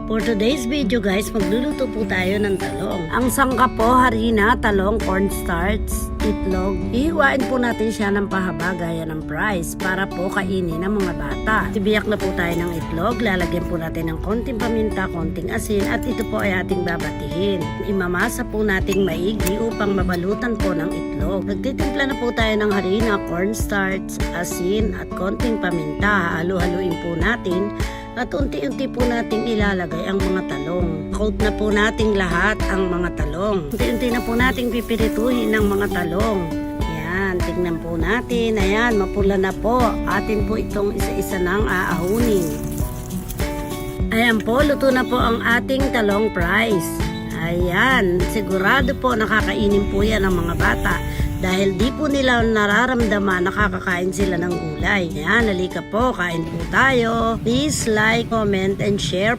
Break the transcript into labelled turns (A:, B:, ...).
A: For today's video guys, magluluto po tayo ng talong. Ang sangkap po, harina, talong, cornstarch, itlog. Ihiwain po natin siya ng pahaba gaya ng fries para po kainin ng mga bata. Tibiyak na po tayo ng itlog, lalagyan po natin ng konting paminta, konting asin at ito po ay ating babatihin. Imamasa po nating maigi upang mabalutan po ng itlog. Nagtitimpla na po tayo ng harina, cornstarch, asin at konting paminta. Halo-haluin po natin. At unti-unti po nating ilalagay ang mga talong. Coat na po nating lahat ang mga talong. Unti-unti na po nating pipirituhin ang mga talong. Ayan, tingnan po natin. Ayan, mapula na po. Atin po itong isa-isa nang aahunin. Ayan po, luto na po ang ating talong fries. Ayan, sigurado po nakakainin po yan ng mga bata. Dahil di po nila nararamdaman nakakakain sila ng gulay. Ayan, halika po, kain po tayo. Please like, comment, and share.